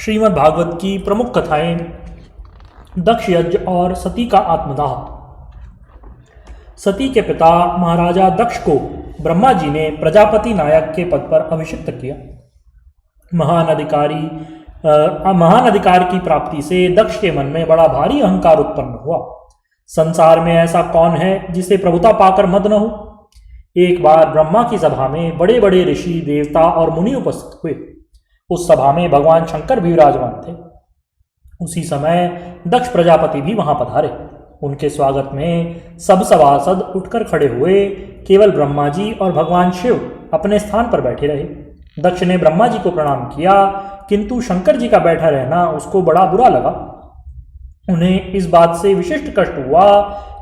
श्रीमद् भागवत की प्रमुख कथाएं दक्ष यज्ञ और सती का आत्मदाह। सती के पिता महाराजा दक्ष को ब्रह्मा जी ने प्रजापति नायक के पद पर अभिषिक्त किया। महान अधिकार की प्राप्ति से दक्ष के मन में बड़ा भारी अहंकार उत्पन्न हुआ। संसार में ऐसा कौन है जिसे प्रभुता पाकर मद न हो। एक बार ब्रह्मा की सभा में बड़े बड़े ऋषि, देवता और मुनि उपस्थित हुए। उस सभा में भगवान शंकर भी विराजमान थे। उसी समय दक्ष प्रजापति भी वहां पधारे। उनके स्वागत में सब सभासद उठकर खड़े हुए। केवल ब्रह्मा जी और भगवान शिव अपने स्थान पर बैठे रहे। दक्ष ने ब्रह्मा जी को प्रणाम किया, किंतु शंकर जी का बैठा रहना उसको बड़ा बुरा लगा। उन्हें इस बात से विशिष्ट कष्ट हुआ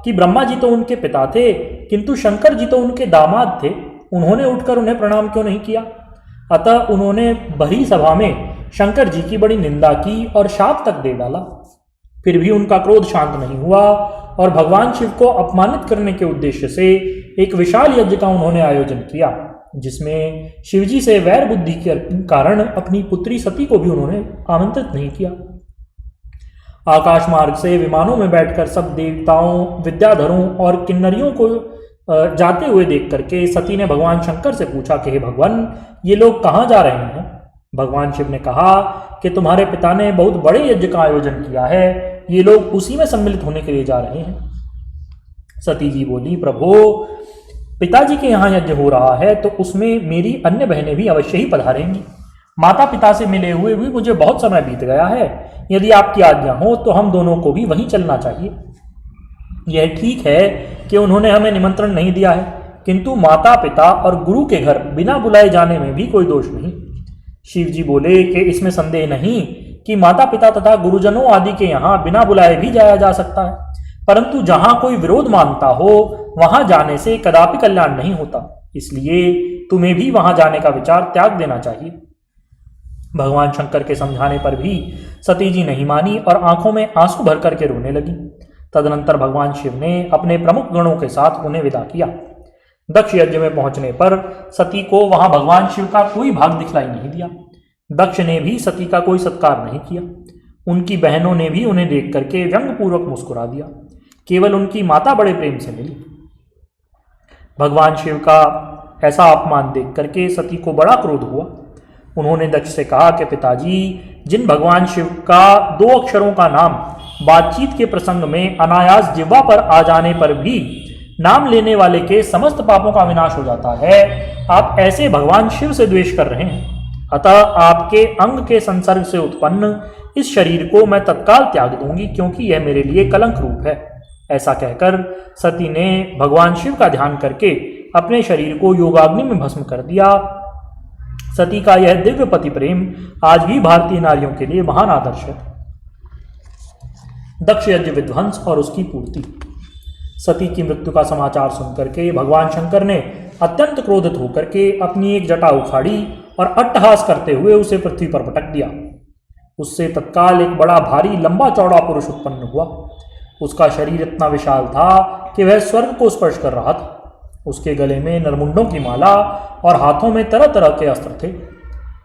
कि ब्रह्मा जी तो उनके पिता थे, किंतु शंकर जी तो उनके दामाद थे। उन्होंने उठकर उन्हें प्रणाम क्यों नहीं किया। अतः उन्होंने भरी सभा में शंकर जी की बड़ी निंदा की और शाप तक दे डाला। फिर भी उनका क्रोध शांत नहीं हुआ और भगवान शिव को अपमानित करने के उद्देश्य से एक विशाल यज्ञ का उन्होंने आयोजन किया, जिसमें शिवजी से वैर बुद्धि के कारण अपनी पुत्री सती को भी उन्होंने आमंत्रित नहीं किया। आकाश मार्ग से विमानों में बैठकर सब देवताओं, विद्याधरों और किन्नरियों को जाते हुए देख करके सती ने भगवान शंकर से पूछा कि हे भगवान, ये लोग कहाँ जा रहे हैं। भगवान शिव ने कहा कि तुम्हारे पिता ने बहुत बड़े यज्ञ का आयोजन किया है, ये लोग उसी में सम्मिलित होने के लिए जा रहे हैं। सती जी बोली, प्रभु, पिताजी के यहाँ यज्ञ हो रहा है तो उसमें मेरी अन्य बहनें भी अवश्य ही पधारेंगी। माता पिता से मिले हुए भी मुझे बहुत समय बीत गया है। यदि आपकी आज्ञा हो तो हम दोनों को भी वहीं चलना चाहिए। यह ठीक है कि उन्होंने हमें निमंत्रण नहीं दिया है, किंतु माता पिता और गुरु के घर बिना बुलाए जाने में भी कोई दोष नहीं। शिव जी बोले कि इसमें संदेह नहीं कि माता पिता तथा गुरुजनों आदि के यहाँ बिना बुलाए भी जाया जा सकता है, परंतु जहाँ कोई विरोध मानता हो वहां जाने से कदापि कल्याण नहीं होता। इसलिए तुम्हें भी वहां जाने का विचार त्याग देना चाहिए। भगवान शंकर के समझाने पर भी सती जी नहीं मानी और आंखों में आंसू भर करके रोने लगी। तदनंतर भगवान शिव ने अपने प्रमुख गणों के साथ उन्हें विदा किया। दक्ष यज्ञ में पहुंचने पर सती को वहां भगवान शिव का कोई भाग दिखलाई नहीं दिया। दक्ष ने भी सती का कोई सत्कार नहीं किया। उनकी बहनों ने भी उन्हें देख करके व्यंग्यपूर्वक मुस्कुरा दिया। केवल उनकी माता बड़े प्रेम से मिली। भगवान शिव का ऐसा अपमान देख करके सती को बड़ा क्रोध हुआ। उन्होंने दक्ष से कहा कि पिताजी, जिन भगवान शिव का 2 अक्षरों का नाम बातचीत के प्रसंग में अनायास जिह्वा पर आ जाने पर भी नाम लेने वाले के समस्त पापों का विनाश हो जाता है, आप ऐसे भगवान शिव से द्वेष कर रहे हैं। अतः आपके अंग के संसर्ग से उत्पन्न इस शरीर को मैं तत्काल त्याग दूंगी, क्योंकि यह मेरे लिए कलंक रूप है। ऐसा कहकर सती ने भगवान शिव का ध्यान करके अपने शरीर को योगाग्नि में भस्म कर दिया। सती का यह दिव्य पति प्रेम आज भी भारतीय नारियों के लिए महान आदर्श है। दक्ष यज्ञ विध्वंस और उसकी पूर्ति। सती की मृत्यु का समाचार सुनकर के भगवान शंकर ने अत्यंत क्रोधित होकर के अपनी एक जटा उखाड़ी और अट्टहास करते हुए उसे पृथ्वी पर पटक दिया। उससे तत्काल एक बड़ा भारी लंबा चौड़ा पुरुष उत्पन्न हुआ। उसका शरीर इतना विशाल था कि वह स्वर्ग को स्पर्श कर रहा था। उसके गले में नरमुंडों की माला और हाथों में तरह तरह के अस्त्र थे।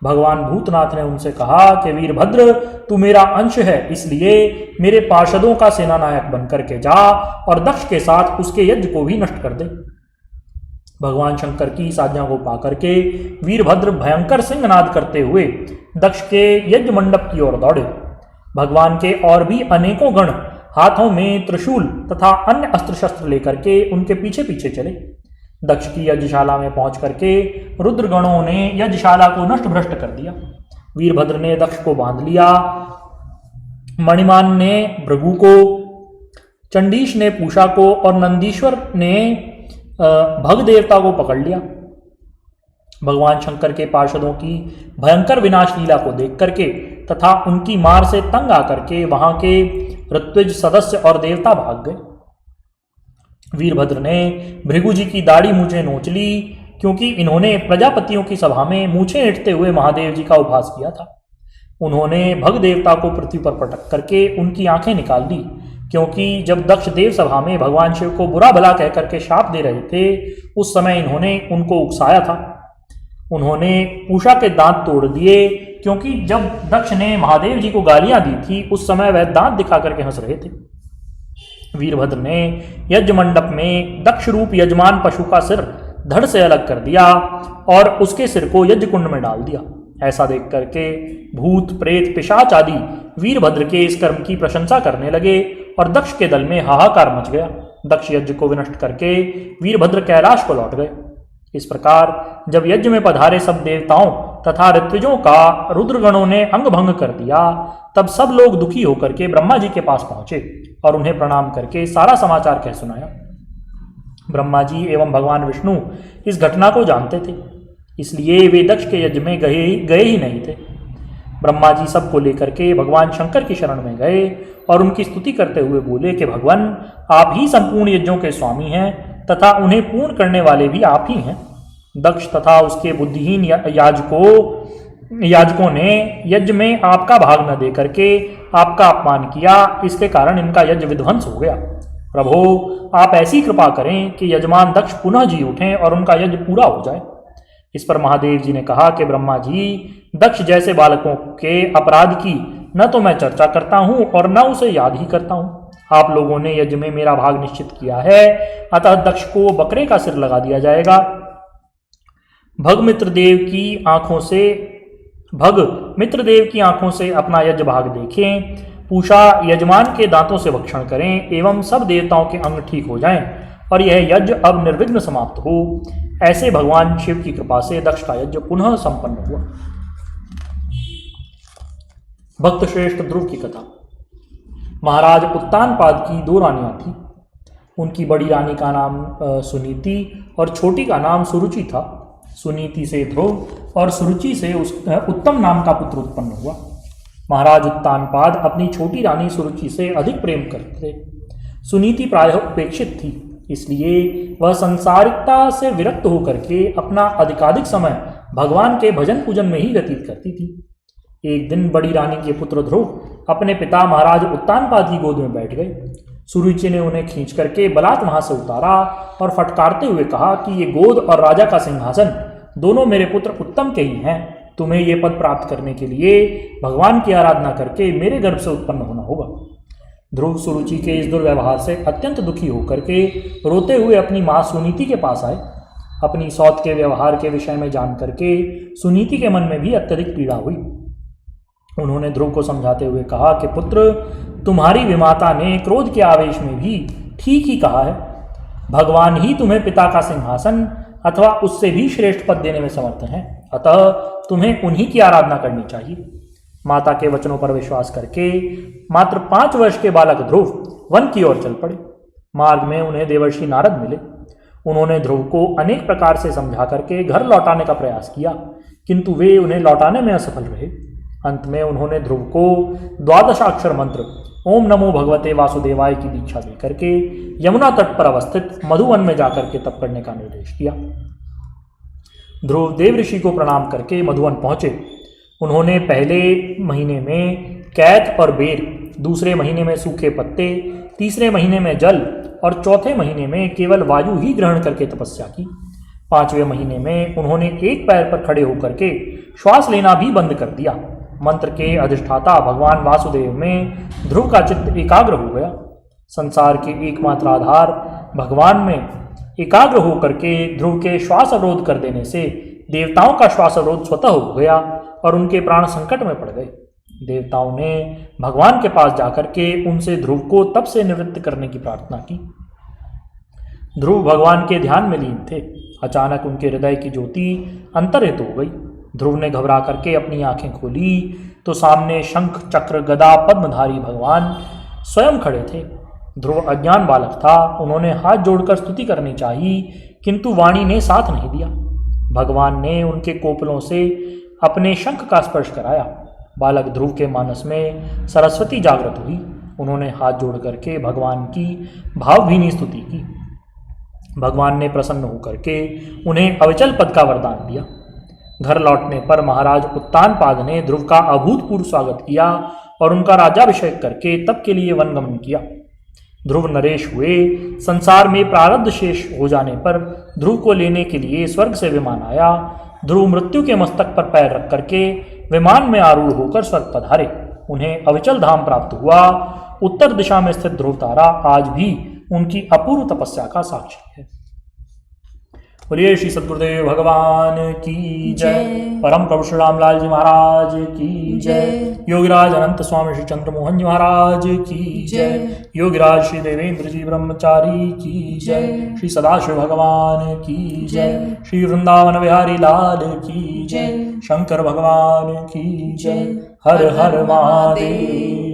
भगवान भूतनाथ ने उनसे कहा कि वीरभद्र, तू मेरा अंश है, इसलिए मेरे पार्षदों का सेनानायक बनकर के जा और दक्ष के साथ उसके यज्ञ को भी नष्ट कर दे। भगवान शंकर की इस आज्ञा को पाकर के वीरभद्र भयंकर सिंहनाद करते हुए दक्ष के यज्ञ मंडप की ओर दौड़े। भगवान के और भी अनेकों गण हाथों में त्रिशूल तथा अन्य अस्त्र शस्त्र लेकर के उनके पीछे पीछे चले। दक्ष की यज्ञशाला में पहुंच करके रुद्रगणों ने यज्ञशाला को नष्ट भ्रष्ट कर दिया। वीरभद्र ने दक्ष को बांध लिया, मणिमान ने भृगु को, चंडीश ने पूषा को और नंदीश्वर ने भग देवता को पकड़ लिया। भगवान शंकर के पार्षदों की भयंकर विनाश लीला को देख करके तथा उनकी मार से तंग आकर के वहां के ऋत्विज सदस्य और देवता भाग गए। वीरभद्र ने भृगु जी की दाढ़ी मूछें नोच ली, क्योंकि इन्होंने प्रजापतियों की सभा में मूछें ऐंठते हुए महादेव जी का उपहास किया था। उन्होंने भग देवता को पृथ्वी पर पटक करके उनकी आंखें निकाल दी, क्योंकि जब दक्ष देव सभा में भगवान शिव को बुरा भला कह करके शाप दे रहे थे, उस समय इन्होंने उनको उकसाया था। उन्होंने पूषा के दांत तोड़ दिए, क्योंकि जब दक्ष ने महादेव जी को गालियां दी थी उस समय वह दांत दिखा करके हंस रहे थे। वीरभद्र ने यज्ञ मंडप में दक्ष रूप यजमान पशु का सिर धड़ से अलग कर दिया और उसके सिर को यज्ञ कुंड में डाल दिया। ऐसा देख करके भूत प्रेत पिशाच आदि वीरभद्र के इस कर्म की प्रशंसा करने लगे और दक्ष के दल में हाहाकार मच गया। दक्ष यज्ञ को विनष्ट करके वीरभद्र कैलाश को लौट गए। इस प्रकार जब यज्ञ में पधारे सब देवताओं तथा ऋत्विजों का रुद्रगणों ने अंग भंग कर दिया, तब सब लोग दुखी होकर के ब्रह्मा जी के पास पहुंचे और उन्हें प्रणाम करके सारा समाचार कह सुनाया। ब्रह्मा जी एवं भगवान विष्णु इस घटना को जानते थे, इसलिए वे दक्ष के यज्ञ में गए ही नहीं थे। ब्रह्मा जी सबको लेकर के भगवान शंकर की शरण में गए और उनकी स्तुति करते हुए बोले कि भगवान, आप ही संपूर्ण यज्ञों के स्वामी हैं तथा उन्हें पूर्ण करने वाले भी आप ही हैं। दक्ष तथा उसके बुद्धिहीन याजकों ने यज्ञ में आपका भाग न दे करके आपका अपमान किया, इसके कारण इनका यज्ञ विध्वंस हो गया। प्रभो, आप ऐसी कृपा करें कि यजमान दक्ष पुनः जी उठें और उनका यज्ञ पूरा हो जाए। इस पर महादेव जी ने कहा कि ब्रह्मा जी, दक्ष जैसे बालकों के अपराध की न तो मैं चर्चा करता हूं और न उसे याद ही करता हूं। आप लोगों ने यज्ञ में मेरा भाग निश्चित किया है, अतः दक्ष को बकरे का सिर लगा दिया जाएगा। भग मित्रदेव की आंखों से अपना यज्ञ भाग देखें, पूषा यजमान के दांतों से भक्षण करें एवं सब देवताओं के अंग ठीक हो जाएं और यह यज्ञ अब निर्विघ्न समाप्त हो। ऐसे भगवान शिव की कृपा से दक्ष का यज्ञ पुनः संपन्न हुआ। भक्त श्रेष्ठ ध्रुव की कथा। महाराज उत्तानपाद की 2 रानियां थीं। उनकी बड़ी रानी का नाम सुनीति और छोटी का नाम सुरुचि था। सुनीति से ध्रुव और सुरुचि से उत्तम नाम का पुत्र उत्पन्न हुआ। महाराज उत्तानपाद अपनी छोटी रानी सुरुचि से अधिक प्रेम करते थे। सुनीति प्रायः उपेक्षित थी, इसलिए वह संसारिकता से विरक्त होकर के अपना अधिकाधिक समय भगवान के भजन पूजन में ही व्यतीत करती थी। एक दिन बड़ी रानी के पुत्र ध्रुव अपने पिता महाराज उत्तानपाद की गोद में बैठ गए। सुरुचि ने उन्हें खींच करके बलात् वहां से उतारा और फटकारते हुए कहा कि ये गोद और राजा का सिंहासन दोनों मेरे पुत्र उत्तम के ही हैं। तुम्हें ये पद प्राप्त करने के लिए भगवान की आराधना करके मेरे गर्भ से उत्पन्न होना होगा। ध्रुव सुरुचि के इस दुर्व्यवहार से अत्यंत दुखी होकर के रोते हुए अपनी माँ सुनीति के पास आए। अपनी सौत के व्यवहार के विषय में जान करके सुनीति के मन में भी अत्यधिक पीड़ा हुई। उन्होंने ध्रुव को समझाते हुए कहा कि पुत्र, तुम्हारी विमाता ने क्रोध के आवेश में भी ठीक ही कहा है। भगवान ही तुम्हें पिता का सिंहासन अथवा उससे भी श्रेष्ठ पद देने में समर्थ हैं, अतः तुम्हें उन्हीं की आराधना करनी चाहिए। माता के वचनों पर विश्वास करके मात्र 5 वर्ष के बालक ध्रुव वन की ओर चल पड़े। मार्ग में उन्हें देवर्षि नारद मिले। उन्होंने ध्रुव को अनेक प्रकार से समझा करके घर लौटाने का प्रयास किया, किंतु वे उन्हें लौटाने में असफल रहे। अंत में उन्होंने ध्रुव को 12 अक्षर मंत्र ओम नमो भगवते वासुदेवाय की दीक्षा देकर के यमुना तट पर अवस्थित मधुवन में जाकर के तप करने का निर्देश दिया। ध्रुव देव ऋषि को प्रणाम करके मधुवन पहुंचे। उन्होंने पहले महीने में कैथ और बेर, दूसरे महीने में सूखे पत्ते, तीसरे महीने में जल और चौथे महीने में केवल वायु ही ग्रहण करके तपस्या की। 5वें महीने में उन्होंने एक पैर पर खड़े होकर के श्वास लेना भी बंद कर दिया। मंत्र के अधिष्ठाता भगवान वासुदेव में ध्रुव का चित्त एकाग्र हो गया। संसार के एकमात्र आधार भगवान में एकाग्र होकर के ध्रुव के श्वास अवरोध कर देने से देवताओं का श्वास अवरोध स्वतः हो गया और उनके प्राण संकट में पड़ गए। देवताओं ने भगवान के पास जाकर के उनसे ध्रुव को तप से निवृत्त करने की प्रार्थना की। ध्रुव भगवान के ध्यान में लीन थे। अचानक उनके हृदय की ज्योति अंतर्हित हो गई। ध्रुव ने घबरा करके अपनी आंखें खोली तो सामने शंख चक्र गदा पद्मधारी भगवान स्वयं खड़े थे। ध्रुव अज्ञान बालक था। उन्होंने हाथ जोड़कर स्तुति करनी चाहिए, किंतु वाणी ने साथ नहीं दिया। भगवान ने उनके कोपलों से अपने शंख का स्पर्श कराया। बालक ध्रुव के मानस में सरस्वती जागृत हुई। उन्होंने हाथ जोड़ करके भगवान की भावभीनी स्तुति की। भगवान ने प्रसन्न होकर के उन्हें अविचल पद का वरदान दिया। घर लौटने पर महाराज उत्तानपाद ने ध्रुव का अभूतपूर्व स्वागत किया और उनका राज्याभिषेक करके तप के लिए वनगमन किया। ध्रुव नरेश हुए। संसार में प्रारब्ध शेष हो जाने पर ध्रुव को लेने के लिए स्वर्ग से विमान आया। ध्रुव मृत्यु के मस्तक पर पैर रख करके विमान में आरूढ़ होकर स्वर्ग पधारे। उन्हें अविचल धाम प्राप्त हुआ। उत्तर दिशा में स्थित ध्रुव तारा आज भी उनकी अपूर्व तपस्या का साक्षी है। बोलिए श्री सद्गुरुदेव भगवान की जय। परम प्रभु श्री रामलाल जी महाराज की जय। योगीराज अनंत स्वामी श्री चंद्रमोहन जी महाराज की जय। योगीराज श्री देवेंद्र जी ब्रह्मचारी की जय। श्री सदाशिव भगवान की जय। श्री वृंदावन बिहारी लाल की जय। शंकर भगवान की जय। हर हर महादेव।